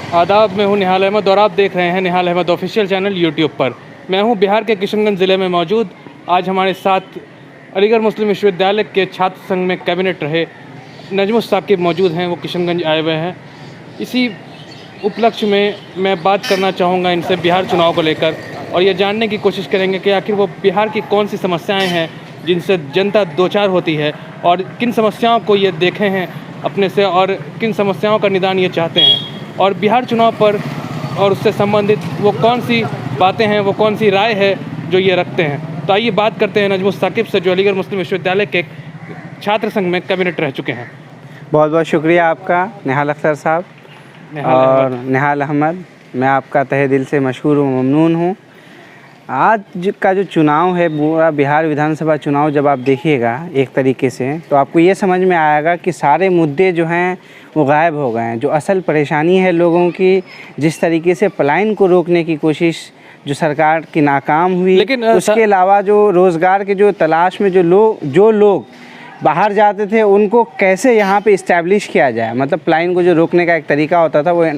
आदाब, मैं हूं निहाल अहमद और आप देख रहे हैं निहाल अहमद ऑफिशियल चैनल यूट्यूब पर। मैं हूं बिहार के किशनगंज ज़िले में मौजूद। आज हमारे साथ अलीगढ़ मुस्लिम विश्वविद्यालय के छात्र संघ में कैबिनेट रहे नजमुस साकिब मौजूद हैं। वो किशनगंज आए हुए हैं। इसी उपलक्ष्य में मैं बात करना चाहूँगा इनसे बिहार चुनाव को लेकर, और ये जानने की कोशिश करेंगे कि आखिर वो बिहार की कौन सी समस्याएँ हैं जिनसे जनता दो चार होती है, और किन समस्याओं को ये देखे हैं अपने से, और किन समस्याओं का निदान ये चाहते हैं, और बिहार चुनाव पर और उससे संबंधित वो कौन सी बातें हैं, वो कौन सी राय है जो ये रखते हैं। तो आइए बात करते हैं नजमुस साकिब से, जो अलीगढ़ मुस्लिम विश्वविद्यालय के छात्र संघ में कैबिनेट रह चुके हैं। बहुत बहुत शुक्रिया आपका निहाल अख्तर साहब और निहाल अहमद। मैं आपका तहे दिल से मशहूर व ममनून हूँ। आज का जो चुनाव है, पूरा बिहार विधानसभा चुनाव जब आप देखिएगा एक तरीके से, तो आपको ये समझ में आएगा कि सारे मुद्दे जो हैं वो गायब हो गए हैं। जो असल परेशानी है लोगों की, जिस तरीके से पलायन को रोकने की कोशिश जो सरकार की नाकाम हुई, लेकिन उसके अलावा जो रोज़गार के जो तलाश में जो लोग बाहर जाते थे, उनको कैसे यहाँ पे इस्टेब्लिश किया जाए। मतलब पलायन को जो रोकने का एक तरीका होता था वो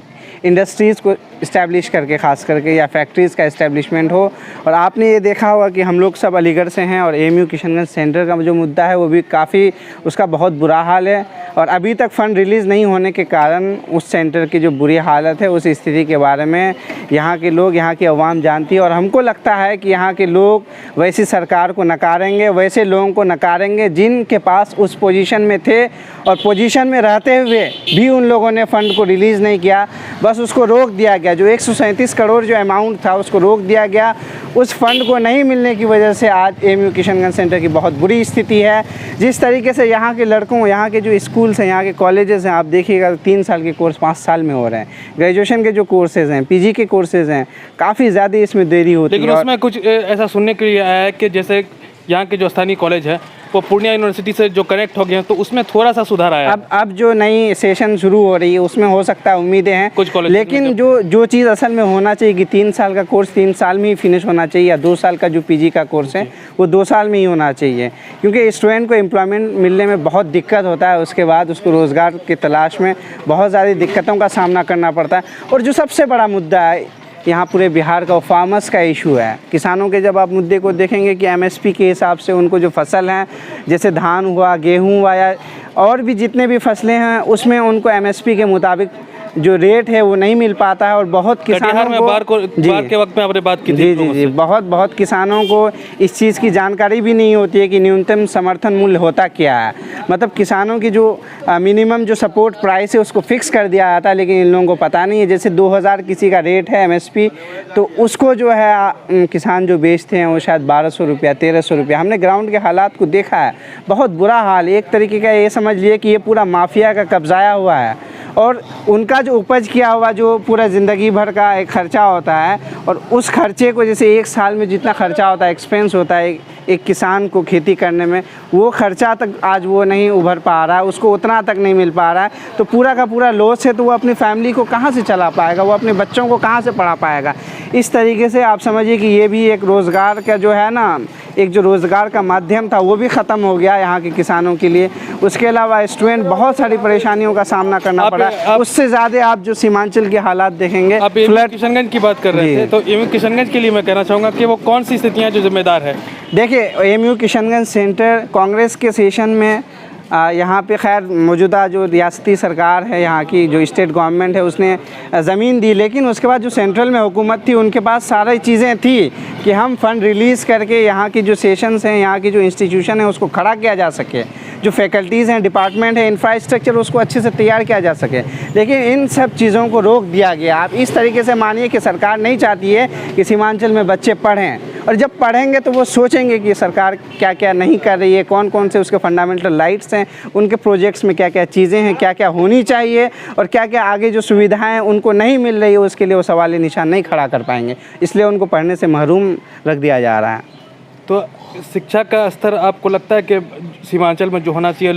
इंडस्ट्रीज़ को इस्टेब्लिश करके, ख़ास करके, या फैक्ट्रीज़ का इस्टेब्लिशमेंट हो। और आपने ये देखा होगा कि हम लोग सब अलीगढ़ से हैं, और एएमयू किशनगंज सेंटर का जो मुद्दा है वो भी काफ़ी, उसका बहुत बुरा हाल है। और अभी तक फ़ंड रिलीज़ नहीं होने के कारण उस सेंटर की जो बुरी हालत है, उस स्थिति के बारे में यहाँ के लोग, यहाँ की अवाम जानती है। और हमको लगता है कि यहाँ के लोग वैसी सरकार को नकारेंगे, वैसे लोगों को नकारेंगे जिनके पास उस पोजीशन में थे, और पोजीशन में रहते हुए भी उन लोगों ने फ़ंड को रिलीज़ नहीं किया, बस उसको रोक दिया गया। जो 137 करोड़ जो अमाउंट था उसको रोक दिया गया। उस फंड को नहीं मिलने की वजह से आज एएमयू किशनगंज सेंटर की बहुत बुरी स्थिति है। जिस तरीके से यहाँ के लड़कों, यहाँ के जो स्कूल्स हैं, यहाँ के कॉलेजेस हैं, आप देखिएगा 3 साल के कोर्स 5 साल में हो रहे हैं। ग्रेजुएशन के जो कोर्सेज़ हैं, पीजी के कोर्सेज़ हैं, काफ़ी ज़्यादा इसमें देरी होती है। लेकिन उसमें कुछ ऐसा सुनने के लिए आया है कि जैसे यहाँ के जो स्थानीय कॉलेज है वो पूर्णिया यूनिवर्सिटी से जो कनेक्ट हो गए हैं, तो उसमें थोड़ा सा सुधार आया। अब जो नई सेशन शुरू हो रही है उसमें हो सकता है, उम्मीदें हैं कुछ कॉलेज, लेकिन जो चीज़ असल में होना चाहिए कि 3 साल का कोर्स 3 साल में ही फिनिश होना चाहिए, या 2 साल का जो पीजी का कोर्स है वो 2 साल में ही होना चाहिए। क्योंकि स्टूडेंट को एम्प्लॉयमेंट मिलने में बहुत दिक्कत होता है, उसके बाद उसको रोज़गार की तलाश में बहुत सारी दिक्कतों का सामना करना पड़ता है। और जो सबसे बड़ा मुद्दा है यहाँ पूरे बिहार का, फार्मर्स का इशू है। किसानों के जब आप मुद्दे को देखेंगे कि एमएसपी के हिसाब से उनको जो फसल हैं, जैसे धान हुआ, गेहूँ हुआ, या और भी जितने भी फसलें हैं, उसमें उनको एमएसपी के मुताबिक जो रेट है वो नहीं मिल पाता है। और बहुत किसानों को बार के वक्त में आपने बात की थी, जी, बहुत किसानों को इस चीज़ की जानकारी भी नहीं होती है कि न्यूनतम समर्थन मूल्य होता क्या है। मतलब किसानों की जो मिनिमम जो सपोर्ट प्राइस है उसको फिक्स कर दिया जाता है, लेकिन इन लोगों को पता नहीं है। जैसे 2000 किसी का रेट है एमएसपी, तो उसको जो है किसान जो बेचते हैं वो शायद 1200 रुपया, 1300 रुपया। हमने ग्राउंड के हालात को देखा है, बहुत बुरा हाल। एक तरीके का ये समझ लिए कि ये पूरा माफिया का कब्जाया हुआ है, और उनका जो उपज किया हुआ जो पूरा ज़िंदगी भर का एक ख़र्चा होता है, और उस खर्चे को, जैसे एक साल में जितना ख़र्चा होता है, एक्सपेंस होता है एक किसान को खेती करने में, वो ख़र्चा तक आज वो नहीं उभर पा रहा है, उसको उतना तक नहीं मिल पा रहा है। तो पूरा का पूरा लॉस है। तो वो अपनी फैमिली को कहाँ से चला पाएगा, वो अपने बच्चों को कहाँ से पढ़ा पाएगा। इस तरीके से आप समझिए कि ये भी एक रोज़गार का जो है ना, एक जो रोज़गार का माध्यम था वो भी ख़त्म हो गया यहाँ के किसानों के लिए। उसके अलावा स्टूडेंट बहुत सारी परेशानियों का सामना करना पड़ा। उससे ज़्यादा आप जो सीमांचल के हालात देखेंगे, आप किशनगंज की बात कर रहे थे, तो एएमयू किशनगंज के लिए मैं कहना चाहूँगा कि वो कौन सी स्थितियाँ जो जिम्मेदार है। देखिए, एएमयू किशनगंज सेंटर कांग्रेस के सेशन में यहाँ पे खैर मौजूदा जो रियासती सरकार है, यहाँ की जो स्टेट गवर्नमेंट है, उसने ज़मीन दी, लेकिन उसके बाद जो सेंट्रल में हुकूमत थी उनके पास सारी चीज़ें थी कि हम फ़ंड रिलीज़ करके यहाँ की जो सेशंस हैं, यहाँ की जो इंस्टीट्यूशन है उसको खड़ा किया जा सके, जो फैकल्टीज़ हैं, डिपार्टमेंट है, इंफ्रास्ट्रक्चर उसको अच्छे से तैयार किया जा सके। लेकिन इन सब चीज़ों को रोक दिया गया। आप इस तरीके से मानिए कि सरकार नहीं चाहती है कि सीमांचल में बच्चे पढ़ें, और जब पढ़ेंगे तो वो सोचेंगे कि सरकार क्या क्या नहीं कर रही है, कौन कौन से उसके फंडामेंटल राइट्स हैं, उनके प्रोजेक्ट्स में क्या क्या चीज़ें हैं, क्या क्या होनी चाहिए, और क्या क्या आगे जो सुविधाएं उनको नहीं मिल रही है, उसके लिए वो सवाल निशान नहीं खड़ा कर पाएंगे। इसलिए उनको पढ़ने से महरूम रख दिया जा रहा है। तो शिक्षा का स्तर आपको लगता है कि सीमांचल में जो होना चाहिए,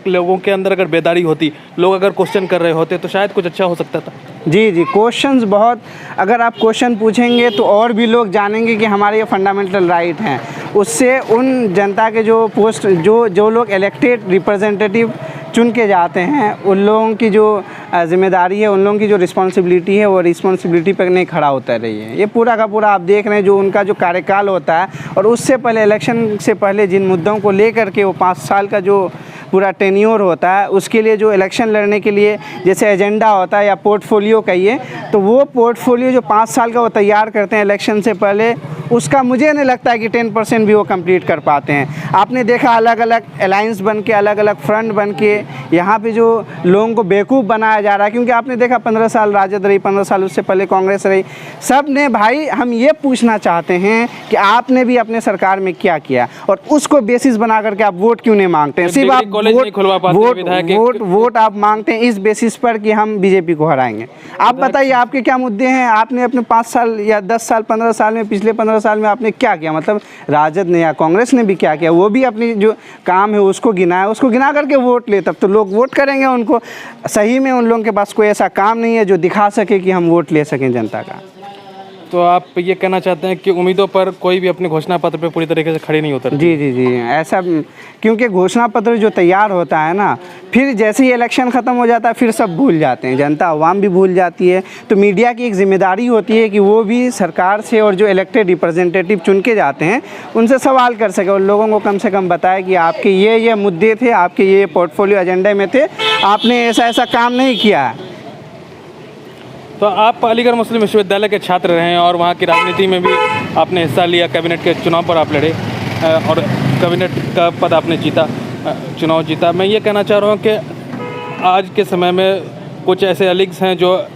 लोगों के अंदर अगर बेदारी होती, लोग अगर क्वेश्चन कर रहे होते, तो शायद कुछ अच्छा हो सकता था। जी, क्वेश्चंस बहुत, अगर आप क्वेश्चन पूछेंगे तो और भी लोग जानेंगे कि हमारे ये फंडामेंटल राइट हैं। उससे उन जनता के जो पोस्ट, जो लोग इलेक्टेड रिप्रेजेंटेटिव चुन के जाते हैं उन लोगों की जो जिम्मेदारी है, उन लोगों की जो रिस्पॉन्सिबिलिटी है, वो रिस्पॉन्सिबिलिटी पर नहीं खड़ा होता रही है। ये पूरा का पूरा आप देख रहे हैं जो उनका जो कार्यकाल होता है, और उससे पहले इलेक्शन से पहले जिन मुद्दों को लेकर के वो 5 साल का जो पूरा टेन्योर होता है, उसके लिए जो इलेक्शन लड़ने के लिए जैसे एजेंडा होता है या पोर्टफोलियो कहिए, तो वो पोर्टफोलियो जो 5 साल का वो तैयार करते हैं इलेक्शन से पहले, उसका मुझे नहीं लगता है कि 10% भी वो कंप्लीट कर पाते हैं। आपने देखा अलग अलग अलायंस बन के, अलग अलग फ्रंट बन के यहाँ पे जो लोगों को बेवकूफ़ बनाया जा रहा है, क्योंकि आपने देखा 15 साल राजद रही, 15 साल उससे पहले कांग्रेस रही, सब ने भाई हम ये पूछना चाहते हैं कि आपने भी अपने सरकार में क्या किया, और उसको बेसिस बना करके आप वोट क्यों नहीं मांगते हैं? सिर्फ आप वोट आप मांगते हैं इस बेसिस पर कि हम बीजेपी को हराएंगे। आप बताइए आपके क्या मुद्दे हैं? आपने अपने 5 साल या 10 साल 15 साल में, पिछले 15 साल में आपने क्या किया? मतलब राजद ने या कांग्रेस ने भी क्या किया? वो भी अपनी जो काम है उसको गिनाया, उसको गिना करके वोट ले, तब तो लोग वोट करेंगे उनको। सही में उन लोगों के पास कोई ऐसा काम नहीं है जो दिखा सके कि हम वोट ले सकें जनता का। तो आप ये कहना चाहते हैं कि उम्मीदों पर कोई भी अपने घोषणा पत्र पे पूरी तरीके से खड़े नहीं उतरते? जी ऐसा, क्योंकि घोषणा पत्र जो तैयार होता है ना, फिर जैसे ही इलेक्शन ख़त्म हो जाता है फिर सब भूल जाते हैं, जनता आवाम भी भूल जाती है। तो मीडिया की एक जिम्मेदारी होती है कि वो भी सरकार से और जो इलेक्टेड रिप्रेजेंटेटिव चुन के जाते हैं उनसे सवाल कर सके, और लोगों को कम से कम बताए कि आपके ये मुद्दे थे, आपके ये पोर्टफोलियो एजेंडे में थे, आपने ऐसा काम नहीं किया है। तो आप अलीगढ़ मुस्लिम विश्वविद्यालय के छात्र रहे हैं और वहाँ की राजनीति में भी आपने हिस्सा लिया, कैबिनेट के चुनाव पर आप लड़े और कैबिनेट का पद आपने जीता, चुनाव जीता। मैं ये कहना चाह रहा हूँ कि आज के समय में कुछ ऐसे अलीग्स हैं जो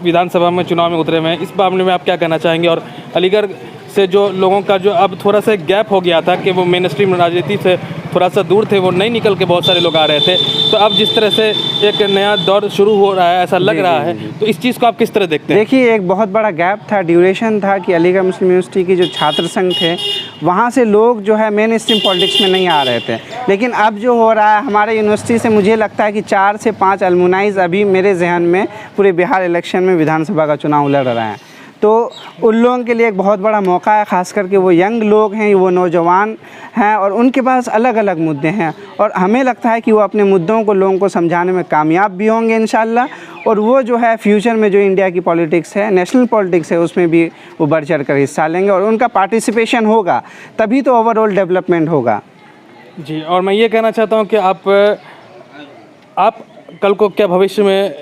विधानसभा में चुनाव में उतरे हुए हैं, इस मामले में आप क्या कहना चाहेंगे? और अलीगढ़ से जो लोगों का जो अब थोड़ा सा गैप हो गया था कि वो मेन स्ट्रीम राजनीति से थोड़ा सा दूर थे, वो नहीं निकल के बहुत सारे लोग आ रहे थे, तो अब जिस तरह से एक नया दौर शुरू हो रहा है ऐसा लग रहा है, तो इस चीज़ को आप किस तरह देखते हैं? देखिए, एक बहुत बड़ा गैप था, ड्यूरेशन था कि अलीगढ़ मुस्लिम यूनिवर्सिटी की जो छात्र संघ थे वहाँ से लोग जो है मेन स्ट्रीम पॉलिटिक्स में नहीं आ रहे थे। लेकिन अब जो हो रहा है हमारे यूनिवर्सिटी से, मुझे लगता है कि 4 से 5 अलमुनाइज़ अभी मेरे जहन में पूरे बिहार इलेक्शन में विधानसभा का चुनाव लड़ रहे हैं। तो उन लोगों के लिए एक बहुत बड़ा मौका है, ख़ास करके वो यंग लोग हैं, वो नौजवान हैं और उनके पास अलग अलग मुद्दे हैं, और हमें लगता है कि वो अपने मुद्दों को लोगों को समझाने में कामयाब भी होंगे इंशाल्लाह। और वो जो है फ्यूचर में जो इंडिया की पॉलिटिक्स है, नेशनल पॉलिटिक्स है, उसमें भी वो बढ़ चढ़ कर हिस्सा लेंगे और उनका पार्टिसिपेशन होगा, तभी तो ओवरऑल डेवलपमेंट होगा। जी, और मैं ये कहना चाहता हूँ कि आप कल को क्या भविष्य में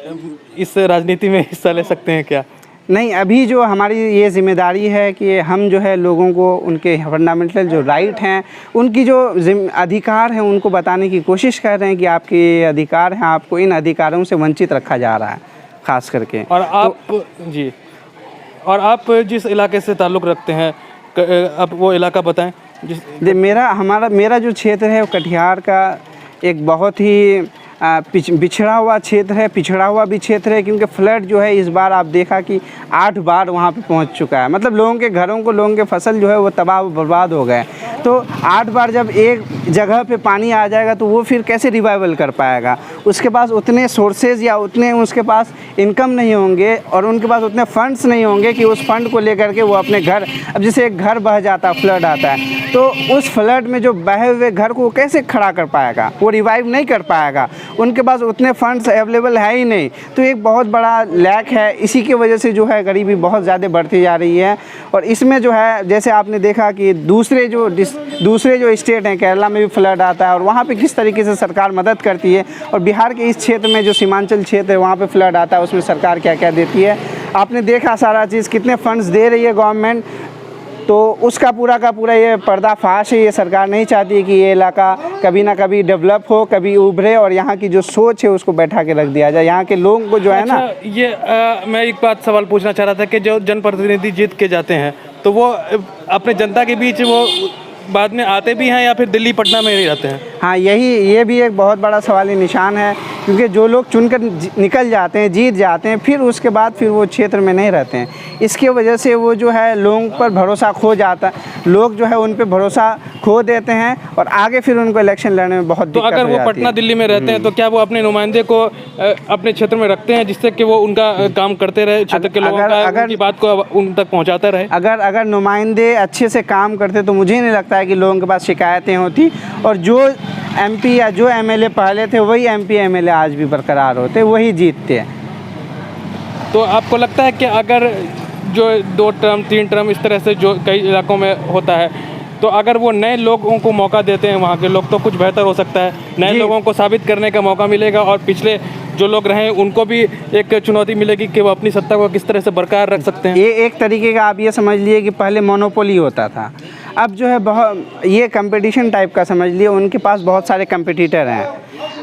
इस राजनीति में हिस्सा ले सकते हैं क्या? नहीं, अभी जो हमारी ये ज़िम्मेदारी है कि हम जो है लोगों को उनके फंडामेंटल जो राइट हैं, उनकी जो अधिकार हैं, उनको बताने की कोशिश कर रहे हैं कि आपके ये अधिकार हैं, आपको इन अधिकारों से वंचित रखा जा रहा है ख़ास करके। और जी, और आप जिस इलाके से ताल्लुक़ रखते हैं, आप वो इलाका बताएं। मेरा जो क्षेत्र है वो कटिहार का एक बहुत ही पिछड़ा हुआ क्षेत्र है, पिछड़ा हुआ भी क्षेत्र है, क्योंकि फ्लड जो है इस बार आप देखा कि 8 बार वहाँ पे पहुँच चुका है। मतलब लोगों के घरों को, लोगों के फसल जो है वो तबाह बर्बाद हो गए। तो 8 बार जब एक जगह पे पानी आ जाएगा तो वो फिर कैसे रिवाइवल कर पाएगा? उसके पास उतने सोर्सेज या उतने उसके पास इनकम नहीं होंगे और उनके पास उतने फंड्स नहीं होंगे कि उस फंड को लेकर के वो अपने घर, अब जैसे एक घर बह जाता है, फ्लड आता है, तो उस फ्लड में जो बहे हुए घर को कैसे खड़ा कर पाएगा? वो रिवाइव नहीं कर पाएगा, उनके पास उतने फंड्स अवेलेबल है ही नहीं। तो एक बहुत बड़ा लैक है, इसी की वजह से जो है गरीबी बहुत ज़्यादा बढ़ती जा रही है। और इसमें जो है जैसे आपने देखा कि दूसरे जो स्टेट हैं, केरला में भी फ्लड आता है और वहाँ पे किस तरीके से सरकार मदद करती है, और बिहार के इस क्षेत्र में जो सीमांचल क्षेत्र है वहाँ पे फ्लड आता है, उसमें सरकार क्या क्या देती है आपने देखा सारा चीज़, कितने फंड्स दे रही है गवर्नमेंट। तो उसका पूरा का पूरा ये पर्दाफाश है। ये सरकार नहीं चाहती कि ये इलाका कभी ना कभी डेवलप हो, कभी उभरे, और यहाँ की जो सोच है उसको बैठा के रख दिया जाए। यहाँ के लोगों को जो है ना, ये मैं एक बात सवाल पूछना चाह रहा था कि जो जनप्रतिनिधि जीत के जाते हैं तो वो अपने जनता के बीच वो बाद में आते भी हैं या फिर दिल्ली पटना में ही रहते हैं? हाँ, ये भी एक बहुत बड़ा सवाली निशान है, क्योंकि जो लोग चुनकर निकल जाते हैं, जीत जाते हैं, फिर उसके बाद फिर वो क्षेत्र में नहीं रहते हैं। इसकी वजह से वो जो है लोगों पर भरोसा खो जाता है, लोग जो है उन पे भरोसा खो देते हैं और आगे फिर उनको इलेक्शन लड़ने में बहुत तो दिक्कत अगर हो वो जाती पटना है। दिल्ली में रहते हैं तो क्या वो अपने नुमाइंदे को अपने क्षेत्र में रखते हैं जिससे कि वो उनका काम करते रहे, क्षेत्र के लोगों का उनकी बात को उन तक पहुंचाता रहे? अगर नुमाइंदे अच्छे से काम करते तो मुझे नहीं लगता है कि लोगों के पास शिकायतें होती, और जो एमपी या जो एमएलए पहले थे वही एमपी एमएलए आज भी बरकरार होते, वही जीतते हैं। तो आपको लगता है कि अगर जो 2 टर्म 3 टर्म इस तरह से जो कई इलाकों में होता है, तो अगर वो नए लोगों को मौका देते हैं वहाँ के लोग, तो कुछ बेहतर हो सकता है, नए जी। लोगों को साबित करने का मौका मिलेगा और पिछले जो लोग रहे उनको भी एक चुनौती मिलेगी कि वो अपनी सत्ता को किस तरह से बरकरार रख सकते हैं? ये एक तरीके का आप ये समझ लिए कि पहले मोनोपोली होता था, अब जो है बहुत ये कंपटीशन टाइप का समझ लिए, उनके पास बहुत सारे कंपटीटर हैं।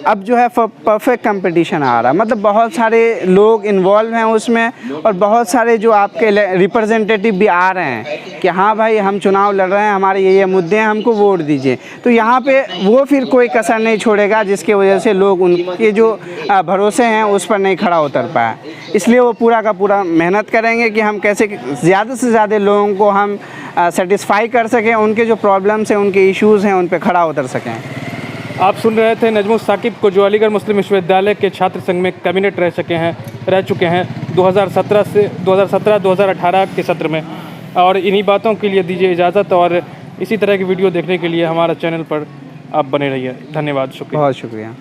अब जो है परफेक्ट कंपटीशन आ रहा है, मतलब बहुत सारे लोग इन्वॉल्व हैं उसमें, और बहुत सारे जो आपके रिप्रेजेंटेटिव भी आ रहे हैं कि हाँ भाई हम चुनाव लड़ रहे हैं, हमारे ये मुद्दे हैं, हमको वोट दीजिए। तो यहाँ पे वो फिर कोई कसर नहीं छोड़ेगा जिसके वजह से लोग उनके जो भरोसे हैं उस पर नहीं खड़ा उतर पाए। इसलिए वो पूरा का पूरा मेहनत करेंगे कि हम कैसे ज़्यादा से ज़्यादा लोगों को हम सेटिस्फाई कर सकें, उनके जो प्रॉब्लम्स हैं, उनके इश्यूज़ हैं, उन पे खड़ा उतर सकें। आप सुन रहे थे नजमुल साकिब को, जो अलीगढ़ मुस्लिम विश्वविद्यालय के छात्र संघ में कैबिनेट रह चुके हैं 2017-2018 के सत्र में। और इन्हीं बातों के लिए दीजिए इजाज़त, और इसी तरह की वीडियो देखने के लिए हमारा चैनल पर आप बने रहिए। धन्यवाद, शुक्रिया। बहुत शुक्रिया।